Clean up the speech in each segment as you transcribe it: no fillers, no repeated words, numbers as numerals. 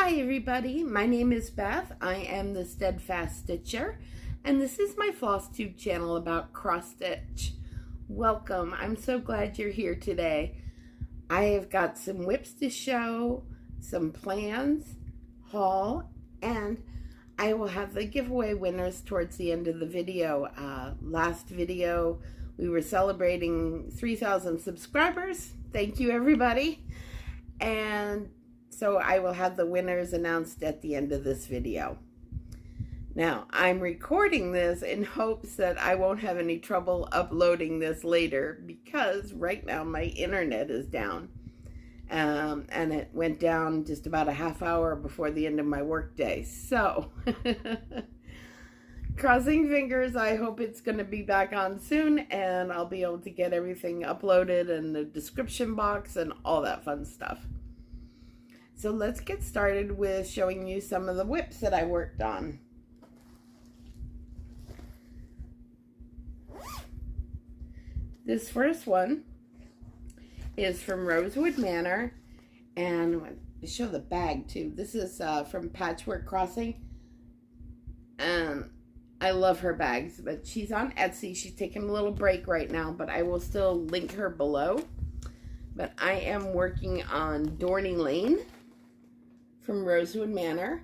Hi everybody, my name is Beth. I am the Steadfast Stitcher, and this is my Flosstube channel about cross stitch. Welcome, I'm so glad you're here today. I have got some whips to show, some plans, haul, and I will have the giveaway winners towards the end of the video. Last video, we were celebrating 3,000 subscribers. Thank you everybody. And so I will have the winners announced at the end of this video. Now, I'm recording this in hopes that I won't have any trouble uploading this later because right now my internet is down. And it went down just about a half hour before the end of my workday. So, crossing fingers, I hope it's going to be back on soon and I'll be able to get everything uploaded and the description box and all that fun stuff. So let's get started with showing you some of the whips that I worked on. This first one is from Rosewood Manor, and I'm going to show the bag too. This is from Patchwork Crossing, and I love her bags, but she's on Etsy. She's taking a little break right now, but I will still link her below. But I am working on Dorney Lane from Rosewood Manor,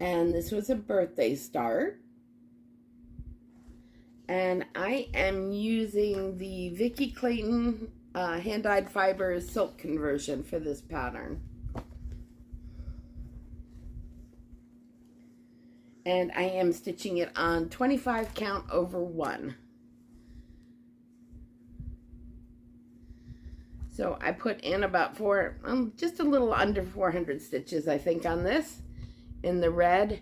and this was a birthday start, and I am using the Vicki Clayton hand-dyed fibers silk conversion for this pattern, and I am stitching it on 25 count over 1. So I put in about just a little under 400 stitches, I think, on this in the red.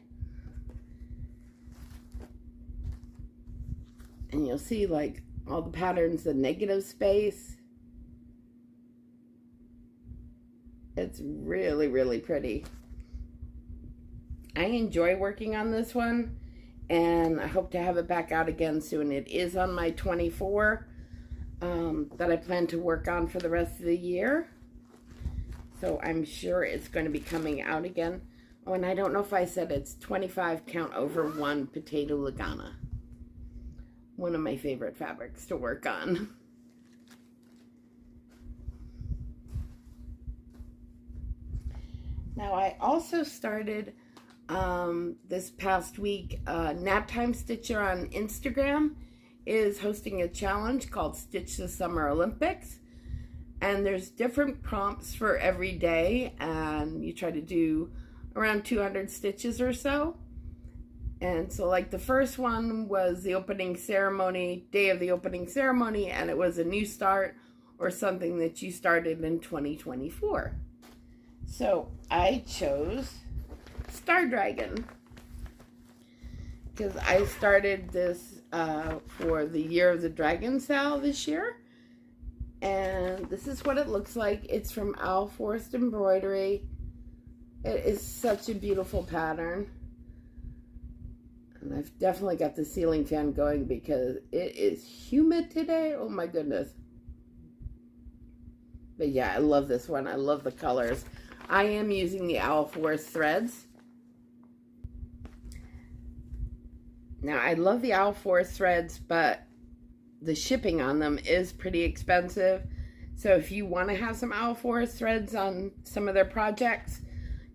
And you'll see like all the patterns, the negative space. It's really, really pretty. I enjoy working on this one, and I hope to have it back out again soon. It is on my 24. That I plan to work on for the rest of the year. So I'm sure it's going to be coming out again. Oh, and I don't know if I said it's 25 count over 1 potato lagana. One of my favorite fabrics to work on. Now I also started this past week, Nap Time Stitcher on Instagram is hosting a challenge called Stitch the Summer Olympics, and there's different prompts for every day, and you try to do around 200 stitches or so. And so like the first one was the opening ceremony, day of the opening ceremony, and it was a new start or something that you started in 2024. So I chose Star Dragon because I started this for the Year of the Dragon sale this year, and this is what it looks like. It's from Owl Forest Embroidery. It is such a beautiful pattern, and I've definitely got the ceiling fan going because it is humid today. Oh my goodness. But yeah, I love this one. I love the colors. I am using the Owl Forest threads. Now, I love the Owl Forest threads, but the shipping on them is pretty expensive. So if you want to have some Owl Forest threads on some of their projects,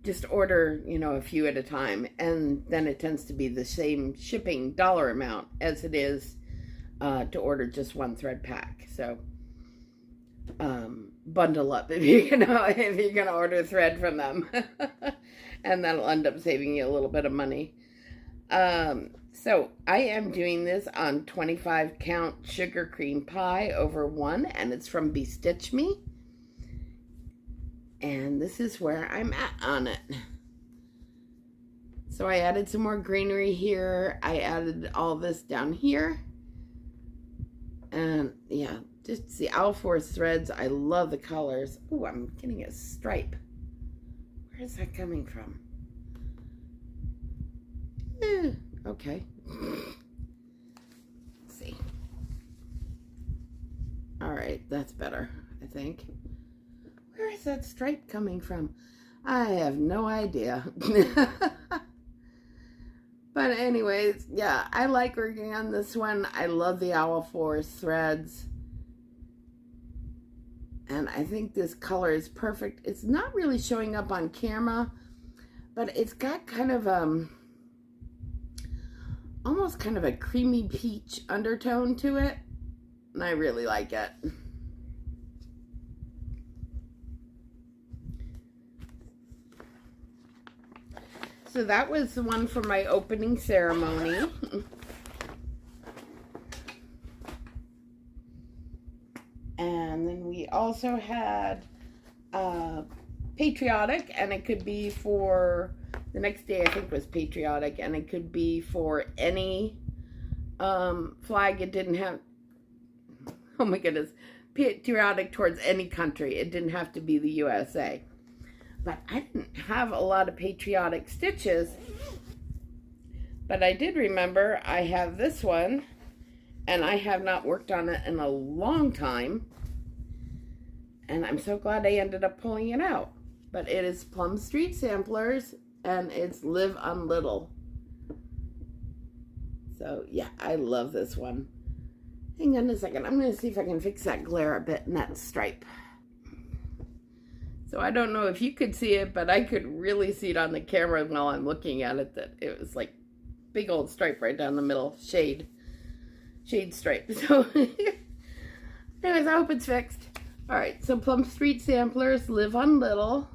just order, a few at a time. And then it tends to be the same shipping dollar amount as it is to order just one thread pack. So bundle up if you're gonna order thread from them. And that'll end up saving you a little bit of money. So I am doing this on 25 count sugar cream pie over 1, and it's from Bestitch Me. And this is where I'm at on it. So I added some more greenery here. I added all this down here. And yeah, just the Owl Forest threads. I love the colors. Oh, I'm getting a stripe. Where is that coming from? Okay. Let's see. All right, that's better, I think. Where is that stripe coming from? I have no idea. But anyways, yeah, I like working on this one. I love the owl forest threads. And I think this color is perfect. It's not really showing up on camera, but it's got kind of almost kind of a creamy peach undertone to it. And I really like it. So that was the one for my opening ceremony. And then we also had Patriotic, and it could be for, the next day I think was Patriotic, and it could be for any flag. It didn't have, oh my goodness, Patriotic towards any country. It didn't have to be the USA. But I didn't have a lot of patriotic stitches. But I did remember I have this one, and I have not worked on it in a long time. And I'm so glad I ended up pulling it out. But it is Plum Street Samplers, and it's Live on Little. So yeah, I love this one. Hang on a second. I'm going to see if I can fix that glare a bit in that stripe. So I don't know if you could see it, but I could really see it on the camera while I'm looking at it, that it was like big old stripe right down the middle, shade stripe. So anyways, I hope it's fixed. All right, so Plum Street Samplers, Live on Little.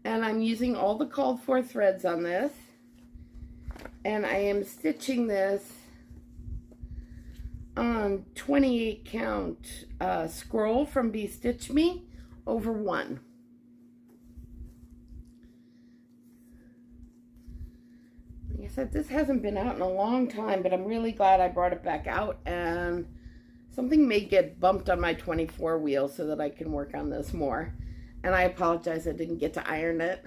And I'm using all the called for threads on this. And I am stitching this on 28 count scroll from Be Stitch Me over 1. Like I said, this hasn't been out in a long time, but I'm really glad I brought it back out, and something may get bumped on my 24 wheel so that I can work on this more. And I apologize I didn't get to iron it.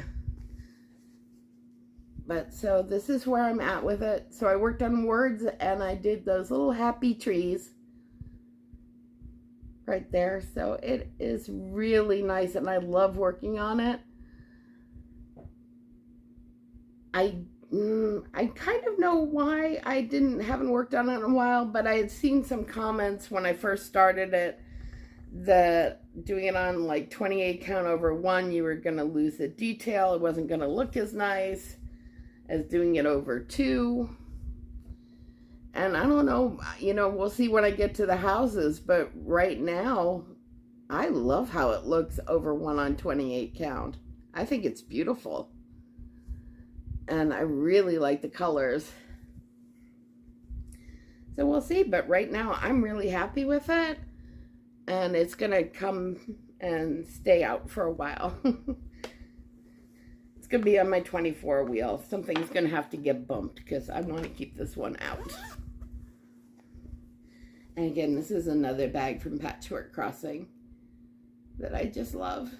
But so this is where I'm at with it. So I worked on words, and I did those little happy trees right there. So it is really nice, and I love working on it. I kind of know why I haven't worked on it in a while, but I had seen some comments when I first started it that doing it on like 28 count over 1, you were going to lose the detail. It wasn't going to look as nice as doing it over 2. And I don't know, you know, we'll see when I get to the houses, but right now I love how it looks over 1 on 28 count. I think it's beautiful, and I really like the colors. So we'll see, but right now I'm really happy with it, and it's gonna come and stay out for a while. It's going to be on my 24 wheel. Something's going to have to get bumped because I want to keep this one out. And again, this is another bag from Patchwork Crossing that I just love.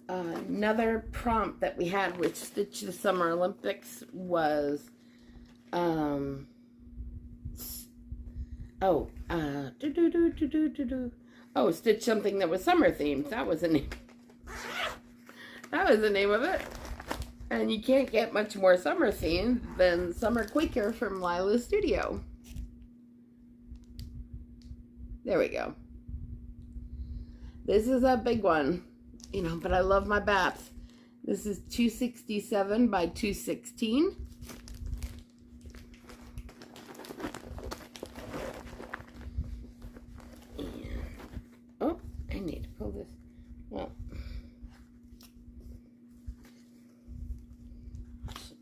Another prompt that we had, which Stitch the Summer Olympics, was stitch something that was summer themed. That was the name. That was the name of it. And you can't get much more summer themed than Summer Quaker from Lila's Studio. There we go. This is a big one, you know, but I love my bats. This is 267 by 216. I need to pull this. Well,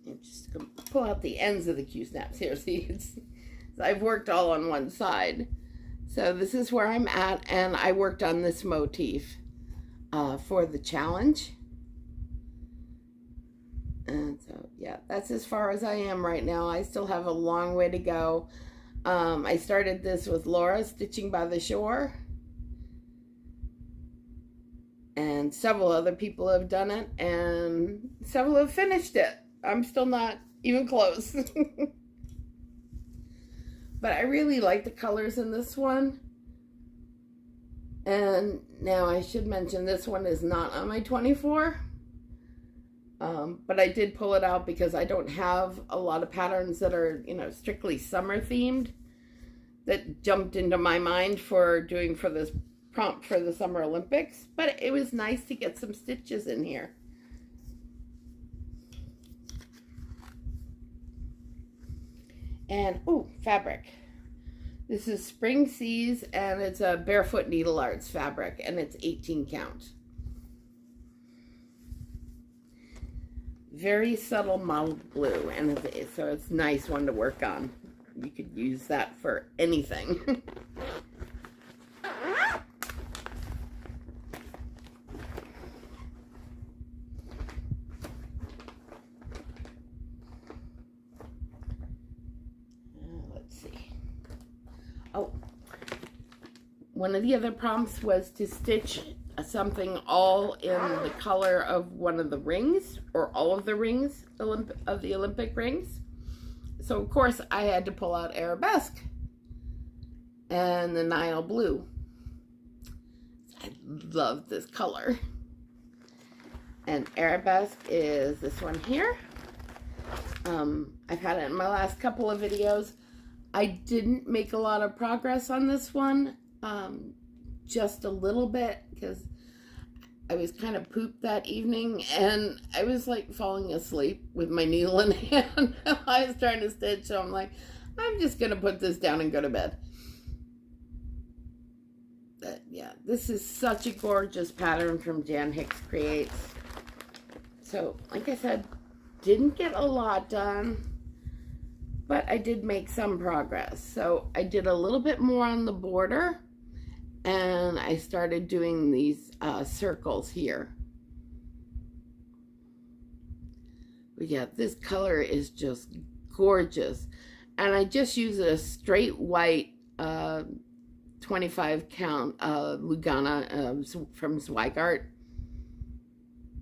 I'm just going to pull out the ends of the Q-snaps here so you can see. So I've worked all on one side. So this is where I'm at, and I worked on this motif for the challenge. And so, yeah, that's as far as I am right now. I still have a long way to go. I started this with Laura, Stitching by the Shore. And several other people have done it, and several have finished it. I'm still not even close. But I really like the colors in this one. And now I should mention this one is not on my 24. But I did pull it out because I don't have a lot of patterns that are, you know, strictly summer themed that jumped into my mind for doing for this prompt for the Summer Olympics. But it was nice to get some stitches in here. And, oh, fabric. This is Spring Seas, and it's a Barefoot Needle Arts fabric, and it's 18 count. Very subtle mottled blue, and so it's a nice one to work on. You could use that for anything. Let's see. Oh, one of the other prompts was to stitch something all in the color of one of the rings, or all of the rings of the Olympic rings. So of course I had to pull out Arabesque and the Nile blue. I love this color. And Arabesque is this one here. I've had it in my last couple of videos. I didn't make a lot of progress on this one. Just a little bit, because I was kind of pooped that evening and I was like falling asleep with my needle in hand. I was trying to stitch, so I'm like, I'm just gonna put this down and go to bed. But yeah, this is such a gorgeous pattern from Jan Hicks Creates. So like I said, didn't get a lot done, but I did make some progress. So I did a little bit more on the border, and I started doing these circles here. But yeah, this color is just gorgeous. And I just use a straight white 25 count Lugana from Zweigart,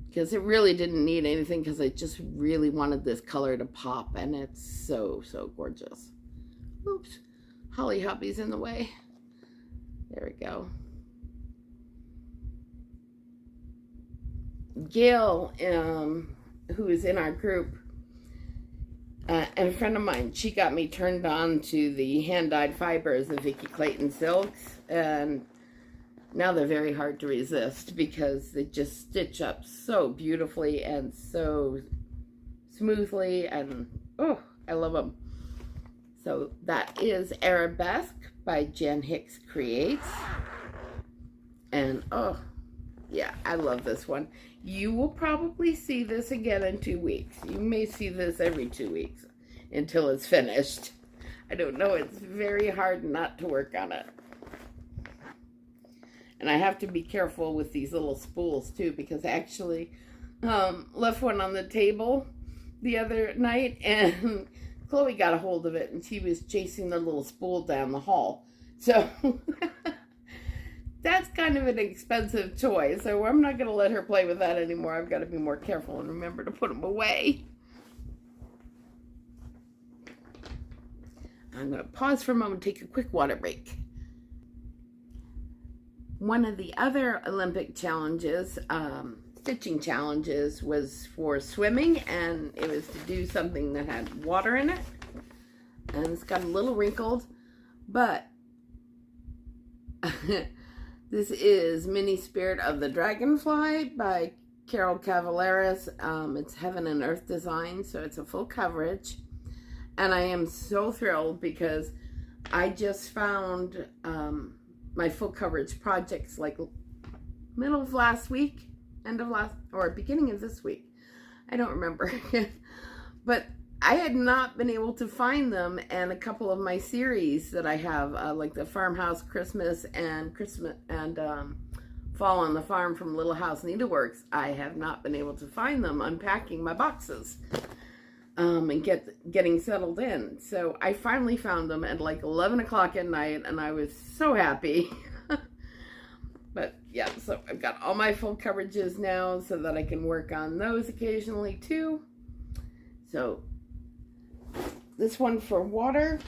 because it really didn't need anything, because I just really wanted this color to pop, and it's so, so gorgeous. Oops, Holly Hoppy's in the way. There we go. Gail, who is in our group, and a friend of mine, she got me turned on to the hand-dyed fibers of Vicky Clayton silks, and now they're very hard to resist because they just stitch up so beautifully and so smoothly, and oh, I love them. So that is Arabesque by Jan Hicks Creates. And oh, yeah, I love this one. You will probably see this again in 2 weeks. You may see this every 2 weeks until it's finished. I don't know, it's very hard not to work on it. And I have to be careful with these little spools too, because I actually left one on the table the other night, and Chloe got a hold of it, and she was chasing the little spool down the hall. So that's kind of an expensive toy, so I'm not going to let her play with that anymore. I've got to be more careful and remember to put them away. I'm going to pause for a moment, take a quick water break. One of the other Olympic challenges, stitching challenges, was for swimming, and it was to do something that had water in it, and it's got a little wrinkled, but this is Mini Spirit of the Dragonfly by Carol Cavalaris. It's Heaven and Earth design, so it's a full coverage, and I am so thrilled because I just found my full coverage projects like middle of last week, end of last, or beginning of this week. I don't remember. But I had not been able to find them, and a couple of my series that I have, like the Farmhouse Christmas and Fall on the Farm from Little House Needleworks, I have not been able to find them unpacking my boxes and getting settled in. So I finally found them at like 11 o'clock at night, and I was so happy. But yeah, so I've got all my full coverages now so that I can work on those occasionally too. So this one for water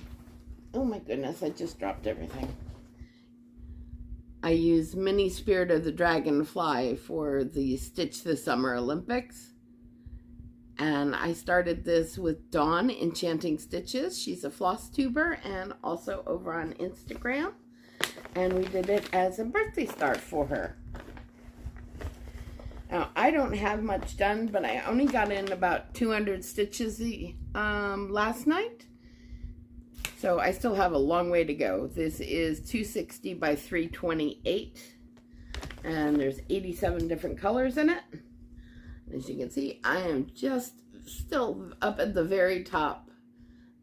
Oh my goodness, I just dropped everything. I use Mini Spirit of the Dragonfly for the Stitch the Summer Olympics. And I started this with Dawn Enchanting Stitches. She's a Flosstuber and also over on Instagram. And we did it as a birthday start for her. Now, I don't have much done, but I only got in about 200 stitches last night. So I still have a long way to go. This is 260 by 328. And there's 87 different colors in it. As you can see, I am just still up at the very top.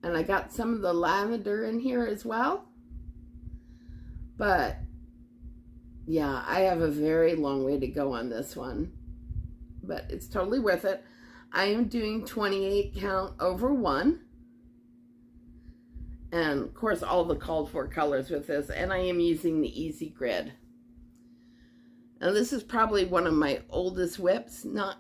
And I got some of the lavender in here as well. But, yeah, I have a very long way to go on this one. But it's totally worth it. I am doing 28 count over 1. And, of course, all the called for colors with this. And I am using the Easy Grid. And this is probably one of my oldest whips. Not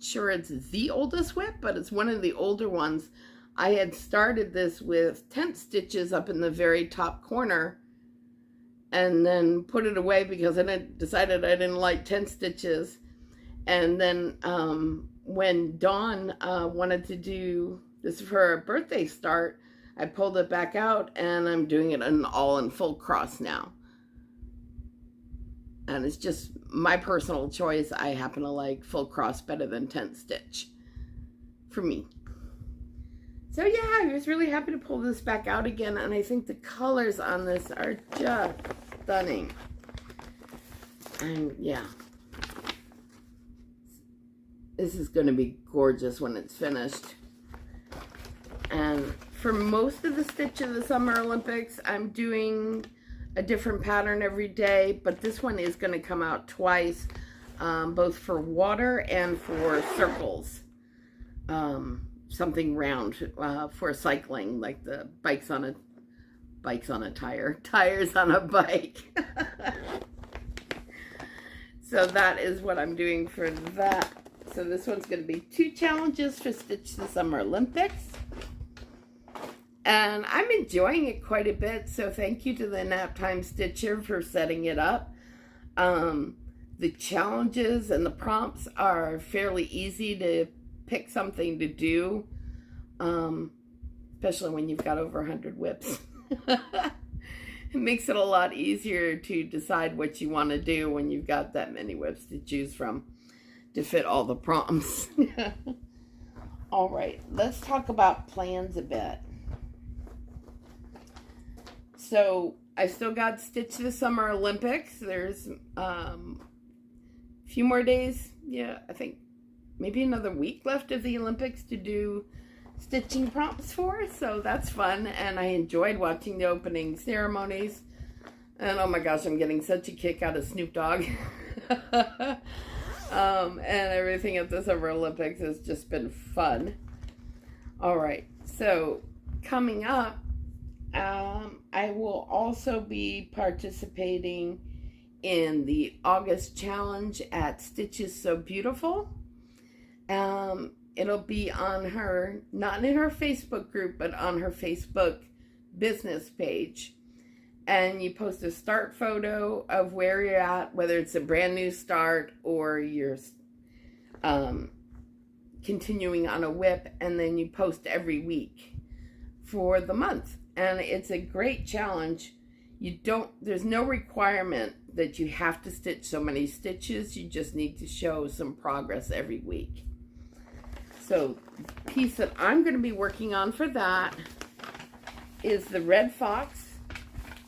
sure it's the oldest whip, but it's one of the older ones. I had started this with tent stitches up in the very top corner and then put it away because I decided I didn't like tent stitches. And then when Dawn wanted to do this for her birthday start, I pulled it back out and I'm doing it all in full cross now. And it's just my personal choice. I happen to like full cross better than tent stitch for me. So yeah, I was really happy to pull this back out again. And I think the colors on this are just stunning. And yeah, this is going to be gorgeous when it's finished. And for most of the Stitch of the Summer Olympics, I'm doing a different pattern every day, but this one is going to come out twice, both for water and for circles. Something round for cycling, like the bikes on a tire, tires on a bike. So that is what I'm doing for that. So this one's going to be 2 challenges for Stitch the Summer Olympics. And I'm enjoying it quite a bit, so thank you to the Naptime Stitcher for setting it up. The challenges and the prompts are fairly easy to pick something to do, especially when you've got over 100 whips. It makes it a lot easier to decide what you want to do when you've got that many whips to choose from to fit all the prompts. All right, let's talk about plans a bit. So I still got Stitch the Summer Olympics. There's a few more days. Yeah, I think maybe another week left of the Olympics to do stitching prompts for. So that's fun. And I enjoyed watching the opening ceremonies. And oh my gosh, I'm getting such a kick out of Snoop Dogg. And everything at the Summer Olympics has just been fun. All right, so coming up, I will also be participating in the August challenge at Stitches So Beautiful. It'll be on her, not in her Facebook group, but on her Facebook business page. And you post a start photo of where you're at, whether it's a brand new start or you're continuing on a whip, and then you post every week for the month. And it's a great challenge. There's no requirement that you have to stitch so many stitches. You just need to show some progress every week. So the piece that I'm going to be working on for that is the Red Fox.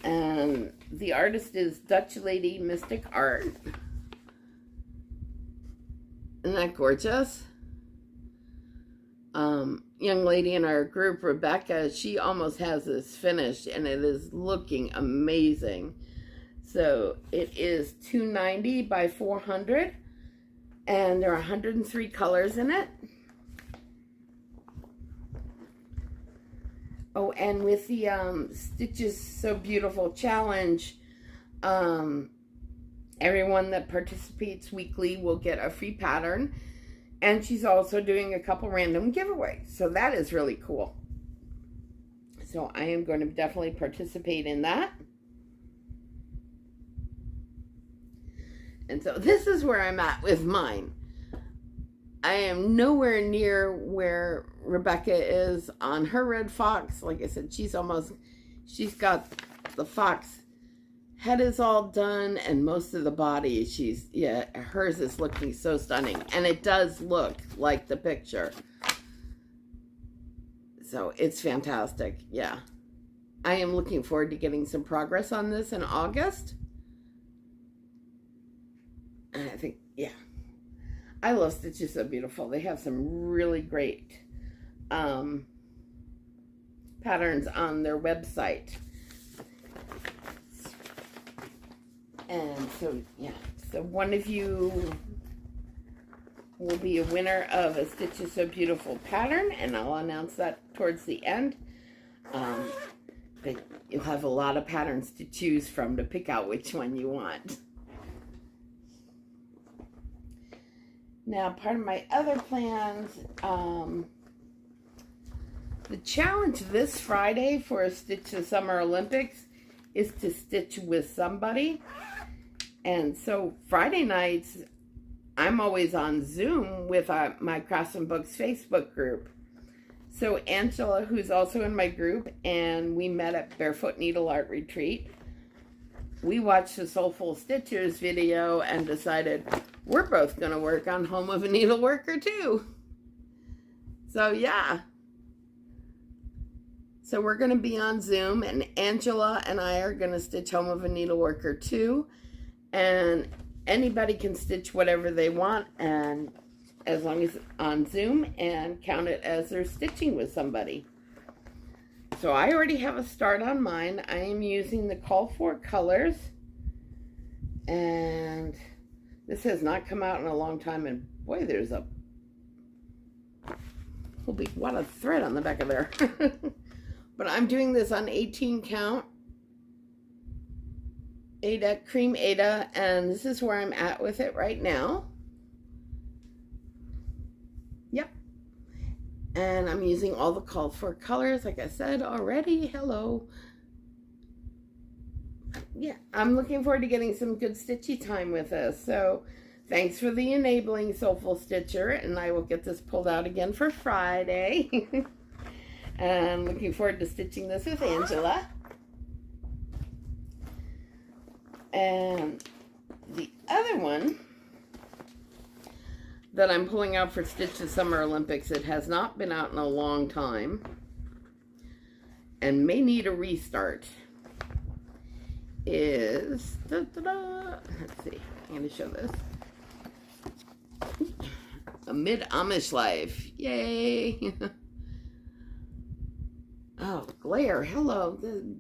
And the artist is Dutch Lady Mystic Art. Isn't that gorgeous? Young lady in our group, Rebecca, she almost has this finished and it is looking amazing. So it is 290 by 400 and there are 103 colors in it. Oh, and with the Stitches So Beautiful challenge, everyone that participates weekly will get a free pattern. And she's also doing a couple random giveaways. So that is really cool. So I am going to definitely participate in that. And so this is where I'm at with mine. I am nowhere near where Rebecca is on her red fox. Like I said, she's got the fox head is all done and most of the body, hers is looking so stunning. And it does look like the picture. So it's fantastic. Yeah. I am looking forward to getting some progress on this in August. And I think, yeah. I love Stitches So Beautiful. They have some really great patterns on their website. And so, yeah. So one of you will be a winner of a Stitches So Beautiful pattern, and I'll announce that towards the end. But you'll have a lot of patterns to choose from to pick out which one you want. Now, part of my other plans, the challenge this Friday for a Stitch the Summer Olympics is to stitch with somebody. And so Friday nights, I'm always on Zoom with my Crafts and Books Facebook group. So Angela, who's also in my group, and we met at Barefoot Needle Art Retreat. We watched the Soulful Stitchers video and decided we're both going to work on Home of a Needleworker too. So yeah. So we're going to be on Zoom, and Angela and I are going to stitch Home of a Needleworker too. And anybody can stitch whatever they want, and as long as it's on Zoom, and count it as they're stitching with somebody. So I already have a start on mine. I am using the Call For colors, and this has not come out in a long time, and boy, there's a holy what a thread on the back of there. But I'm doing this on 18 count Aida, cream Aida, and this is where I'm at with it right now. Yep. And I'm using all the called for colors, like I said already. Hello. Yeah, I'm looking forward to getting some good stitchy time with this. So thanks for the enabling, Soulful Stitcher, and I will get this pulled out again for Friday. And looking forward to stitching this with Angela. And the other one that I'm pulling out for Stitch the Summer Olympics, it has not been out in a long time and may need a restart, is, let's see, I'm going to show this. Amid Amish Life. Yay! Oh, glare. Hello. The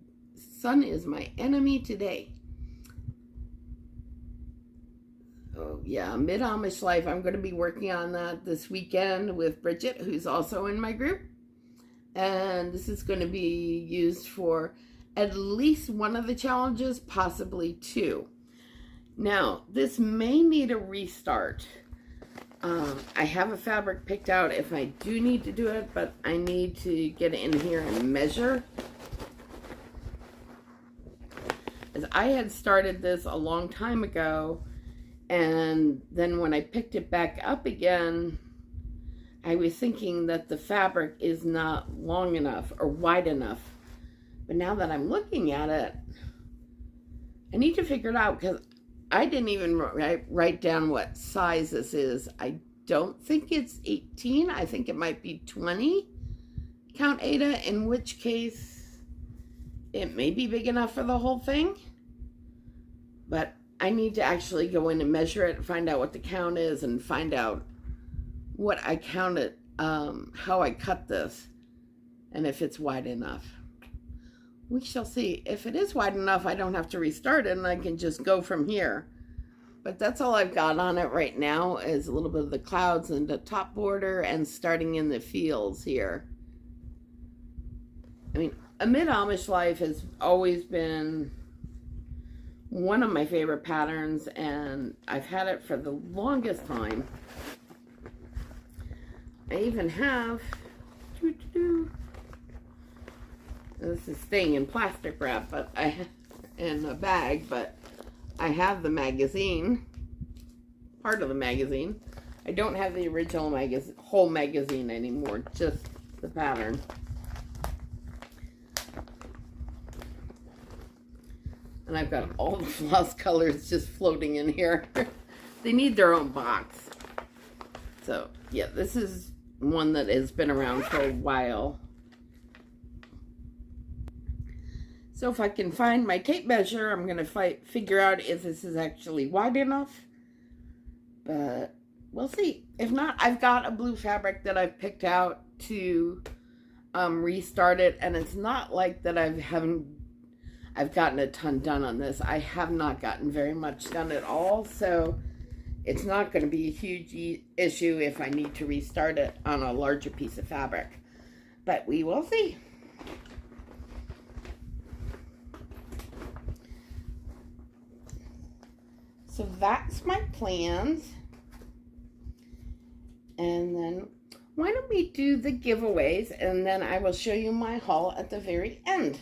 sun is my enemy today. Oh, yeah. Amid Amish Life. I'm going to be working on that this weekend with Bridget, who's also in my group. And this is going to be used for at least one of the challenges, possibly two. Now, this may need a restart. I have a fabric picked out if I do need to do it, but I need to get in here and measure. As I had started this a long time ago, and then when I picked it back up again, I was thinking that the fabric is not long enough or wide enough. But now that I'm looking at it, I need to figure it out, because I didn't even write down what size this is. I don't think it's 18. I think it might be 20 count Aida, in which case it may be big enough for the whole thing. But I need to actually go in and measure it and find out what the count is and find out what I counted, how I cut this, and if it's wide enough. We shall see. If it is wide enough, I don't have to restart it and I can just go from here. But that's all I've got on it right now, is a little bit of the clouds and the top border and starting in the fields here. I mean, Amid Amish Life has always been one of my favorite patterns, and I've had it for the longest time. I even have This is staying in plastic wrap, but in a bag, but I have the magazine, part of the magazine. I don't have the original whole magazine anymore, just the pattern. And I've got all the floss colors just floating in here. They need their own box. So, yeah, this is one that has been around for a while. So if I can find my tape measure, I'm going to figure out if this is actually wide enough. But we'll see. If not, I've got a blue fabric that I've picked out to restart it. And it's not like that I've gotten a ton done on this. I have not gotten very much done at all. So it's not going to be a huge issue if I need to restart it on a larger piece of fabric. But we will see. So that's my plans. And then why don't we do the giveaways, and then I will show you my haul at the very end.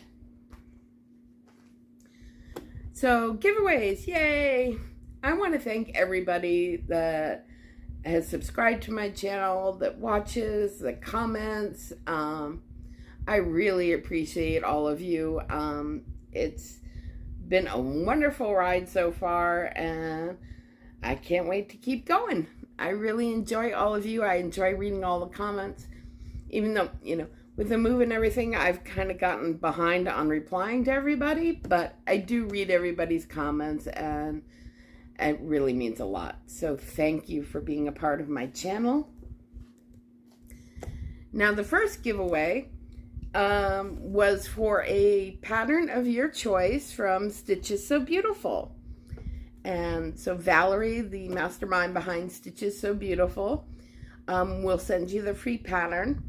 So giveaways, yay! I want to thank everybody that has subscribed to my channel, that watches, that comments. I really appreciate all of you. It's been a wonderful ride so far, and I can't wait to keep going. I really enjoy all of you. I enjoy reading all the comments, even though, you know, with the move and everything, I've kind of gotten behind on replying to everybody, but I do read everybody's comments, and it really means a lot. So thank you for being a part of my channel. Now, the first giveaway was for a pattern of your choice from Stitches So Beautiful. And so Valerie, the mastermind behind Stitches So Beautiful, will send you the free pattern.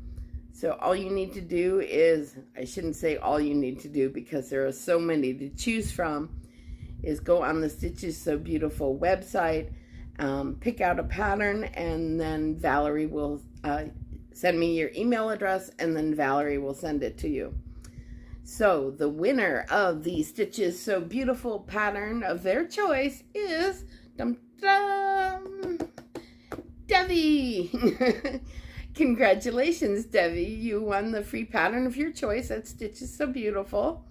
So all you need to do is, I shouldn't say all you need to do because there are so many to choose from, is go on the Stitches So Beautiful website, pick out a pattern, and then Valerie will send me your email address, and then Valerie will send it to you. So the winner of the Stitches So Beautiful pattern of their choice is Debbie. Congratulations, Debbie. You won the free pattern of your choice at Stitches So Beautiful.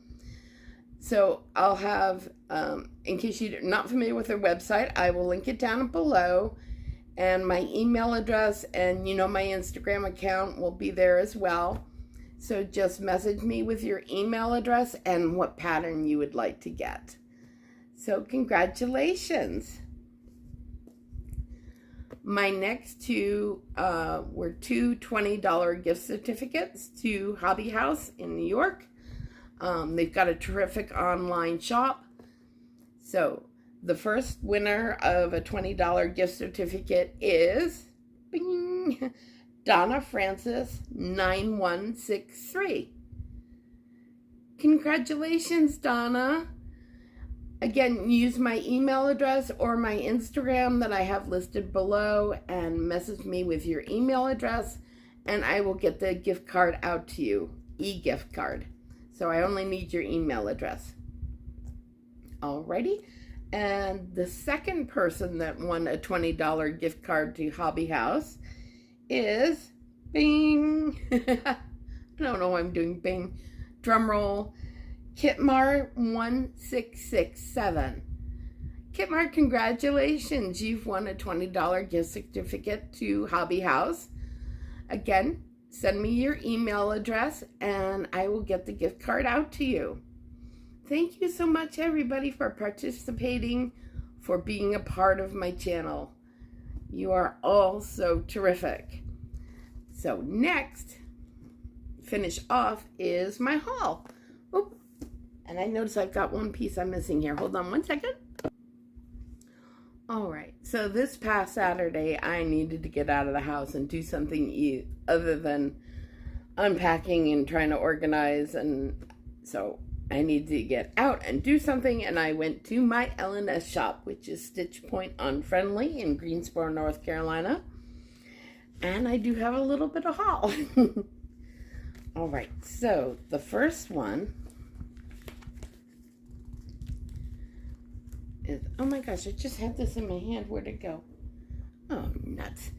So I'll have, in case you're not familiar with their website, I will link it down below. And my email address and, you know, my Instagram account will be there as well. So just message me with your email address and what pattern you would like to get. So congratulations. My next two were two $20 gift certificates to Hobby House in New York. They've got a terrific online shop. So the first winner of a $20 gift certificate is bing, Donna Francis 9163. Congratulations, Donna. Again, use my email address or my Instagram that I have listed below and message me with your email address, and I will get the gift card out to you, e-gift card. So I only need your email address. Alrighty. And the second person that won a $20 gift card to Hobby House is bing. I don't know why I'm doing bing. Drum roll. Kitmar 1667. Kitmar, congratulations. You've won a $20 gift certificate to Hobby House. Again, send me your email address and I will get the gift card out to you. Thank you so much, everybody, for participating, for being a part of my channel. You are all so terrific. So next, finish off, is my haul. Oop. And I notice I've got one piece I'm missing here. Hold on one second. All right. So this past Saturday, I needed to get out of the house and do something other than unpacking and trying to organize. And so I need to get out and do something, and I went to my L&S shop, which is Stitch Point on Friendly in Greensboro, North Carolina. And I do have a little bit of haul. All right, so the first one is, oh my gosh, I just had this in my hand. Where'd it go? Oh, nuts.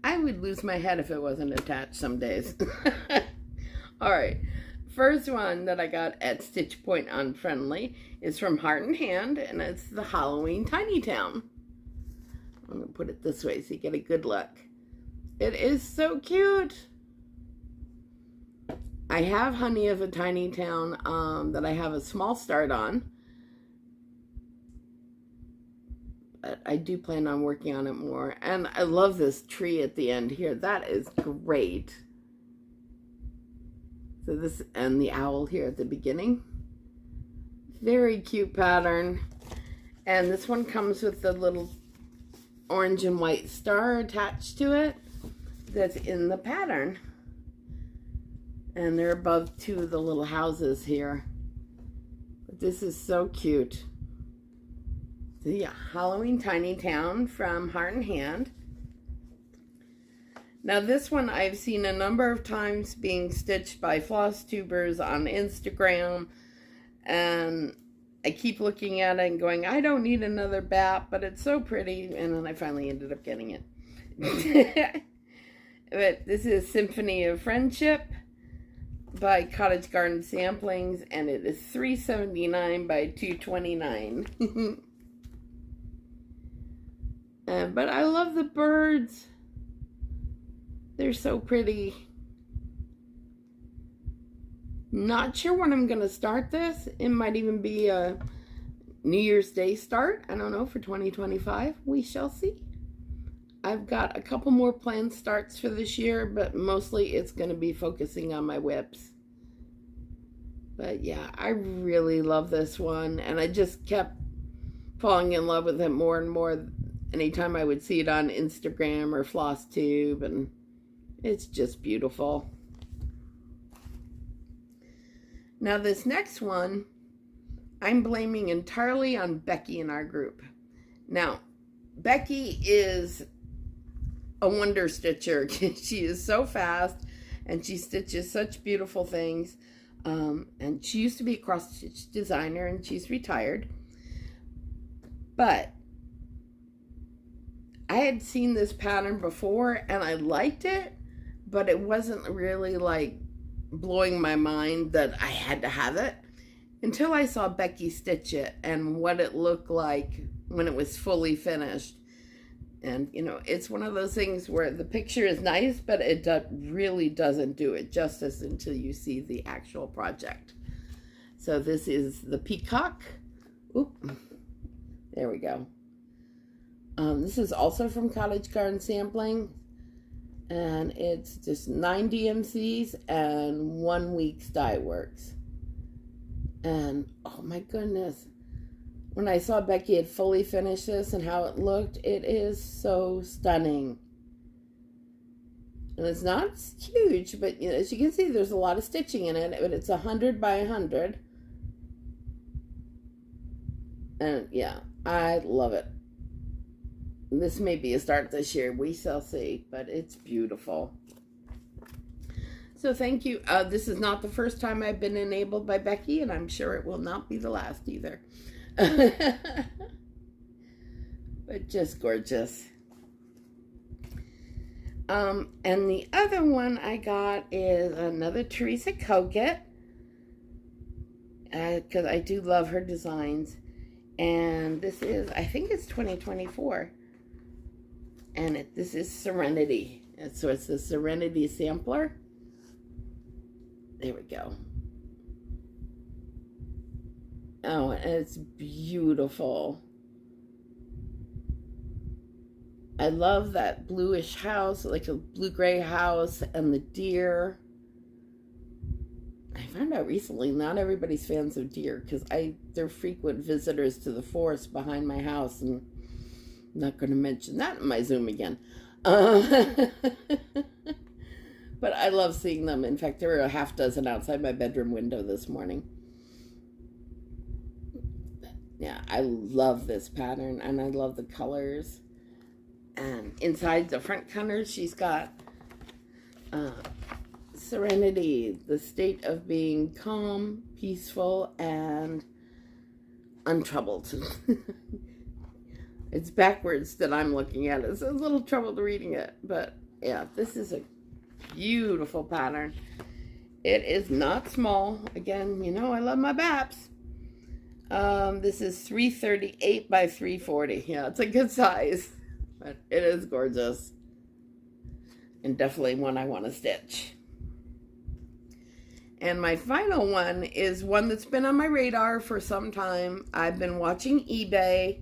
I would lose my head if it wasn't attached some days. All right, first one that I got at Stitch Point Unfriendly is from Heart and Hand, and it's the Halloween Tiny Town. I'm going to put it this way so you get a good look. It is so cute. I have Honey of a Tiny Town that I have a small start on. But I do plan on working on it more. And I love this tree at the end here. That is great. So this, and the owl here at the beginning. Very cute pattern. And this one comes with the little orange and white star attached to it that's in the pattern. And they're above two of the little houses here. But this is so cute. So yeah, Halloween Tiny Town from Heart and Hand. Now this one I've seen a number of times being stitched by Flosstubers on Instagram, and I keep looking at it and going, I don't need another bat, but it's so pretty, and then I finally ended up getting it. But this is Symphony of Friendship by Cottage Garden Samplings, and it is $3.79 by $2.29. But I love the birds. They're so pretty. Not sure when I'm going to start this. It might even be a New Year's Day start. I don't know, for 2025. We shall see. I've got a couple more planned starts for this year, but mostly it's going to be focusing on my whips. But yeah, I really love this one, and I just kept falling in love with it more and more anytime I would see it on Instagram or Flosstube, and it's just beautiful. Now this next one, I'm blaming entirely on Becky in our group. Now, Becky is a wonder stitcher. She is so fast, and she stitches such beautiful things. And she used to be a cross-stitch designer, and she's retired. But I had seen this pattern before, and I liked it, but it wasn't really like blowing my mind that I had to have it until I saw Becky stitch it and what it looked like when it was fully finished. And, you know, it's one of those things where the picture is nice, but it really doesn't do it justice until you see the actual project. So this is the Peacock. Oop, there we go. This is also from Cottage Garden Sampling, and it's just 9 DMCs and 1 week's dye works. And oh my goodness, when I saw Becky had fully finished this and how it looked, it is so stunning. And it's not huge, but you know, as you can see, there's a lot of stitching in it, but it's 100 by 100. And yeah, I love it. This may be a start this year. We shall see, but it's beautiful. So thank you. This is not the first time I've been enabled by Becky, and I'm sure it will not be the last either. But just gorgeous. And the other one I got is another Teresa Kogut, because I do love her designs. And this is, I think it's 2024. And this is Serenity. And so it's the Serenity sampler. There we go. Oh, and it's beautiful. I love that bluish house, like a blue-gray house, and the deer. I found out recently not everybody's fans of deer, because they're frequent visitors to the forest behind my house, and I'm not going to mention that in my Zoom again. But I love seeing them. In fact, there were a half dozen outside my bedroom window this morning. Yeah, I love this pattern, and I love the colors. And inside the front cutters, she's got Serenity, the state of being calm, peaceful, and untroubled. It's backwards that I'm looking at it, so it's a little troubled reading it. But yeah, this is a beautiful pattern. It is not small. Again, you know I love my BAPs. This is 338 by 340. Yeah, it's a good size, but it is gorgeous. And definitely one I want to stitch. And my final one is one that's been on my radar for some time. I've been watching eBay,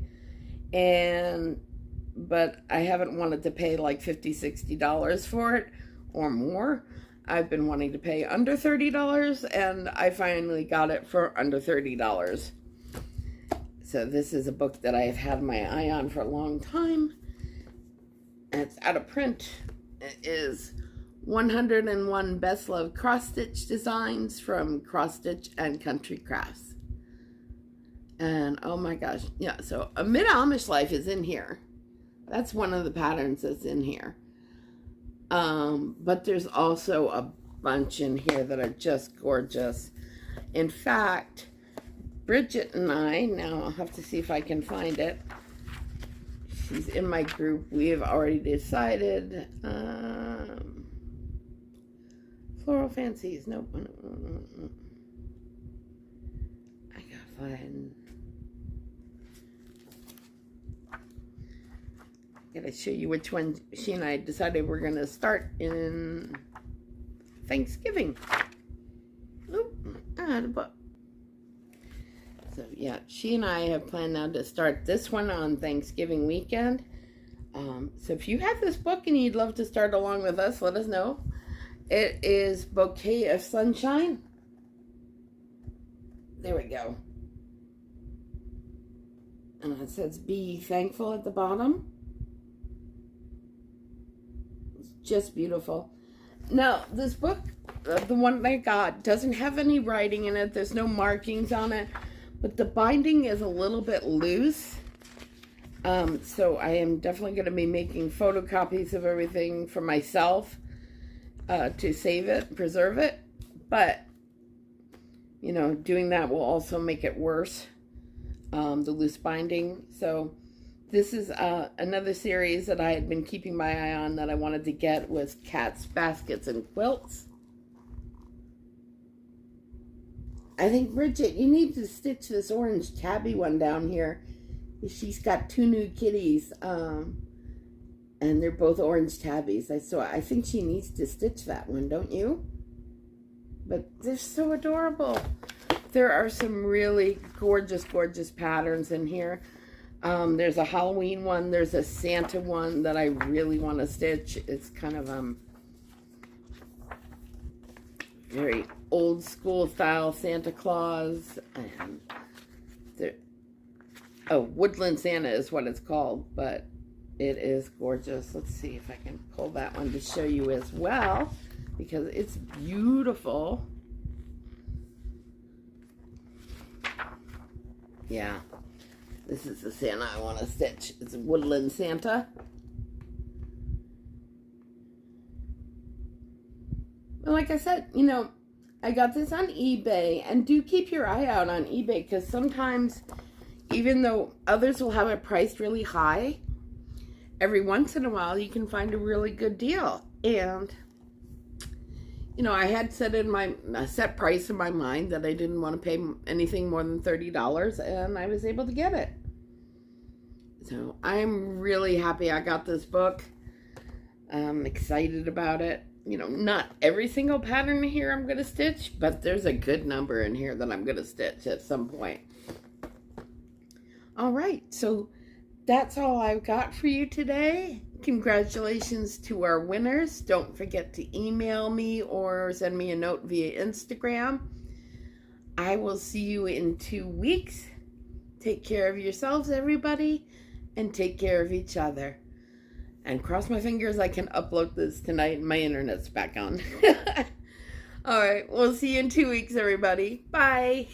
but I haven't wanted to pay like $50, $60 for it or more. I've been wanting to pay under $30, and I finally got it for under $30. So this is a book that I have had my eye on for a long time. And it's out of print. It is 101 Best Loved Cross-Stitch Designs from Cross-Stitch and Country Crafts. And oh my gosh, yeah, so A Mid-Amish Life is in here. That's one of the patterns that's in here. But there's also a bunch in here that are just gorgeous. In fact, Bridget and I, now I'll have to see if I can find it. She's in my group. We have already decided. Floral Fancies. Nope. I gotta find. Gotta show you which one she and I decided we're gonna start in Thanksgiving. Oop, the book. So yeah, she and I have planned now to start this one on Thanksgiving weekend. So if you have this book and you'd love to start along with us, let us know. It is Bouquet of Sunshine. There we go. And it says be thankful at the bottom. It's just beautiful. Now, this book, the one I got, doesn't have any writing in it. There's no markings on it. But the binding is a little bit loose. So I am definitely going to be making photocopies of everything for myself to save it, preserve it. But, you know, doing that will also make it worse, the loose binding. So this is another series that I had been keeping my eye on that I wanted to get with cats, baskets, and quilts. I think, Bridget, you need to stitch this orange tabby one down here. She's got two new kitties, and they're both orange tabbies. So I think she needs to stitch that one, don't you? But they're so adorable. There are some really gorgeous, gorgeous patterns in here. There's a Halloween one. There's a Santa one that I really want to stitch. It's kind of very old school style Santa Claus. And Woodland Santa is what it's called, but it is gorgeous. Let's see if I can pull that one to show you as well, because it's beautiful. Yeah, this is the Santa I want to stitch. It's a Woodland Santa. Well, like I said, you know, I got this on eBay, and do keep your eye out on eBay, because sometimes, even though others will have it priced really high, every once in a while you can find a really good deal. And, you know, I had set in my set price in my mind that I didn't want to pay anything more than $30, and I was able to get it. So I'm really happy I got this book. I'm excited about it. You know, not every single pattern here I'm going to stitch, but there's a good number in here that I'm going to stitch at some point. All right, so that's all I've got for you today. Congratulations to our winners. Don't forget to email me or send me a note via Instagram. I will see you in 2 weeks. Take care of yourselves, everybody, and take care of each other. And cross my fingers I can upload this tonight and my internet's back on. All right, we'll see you in 2 weeks, everybody. Bye.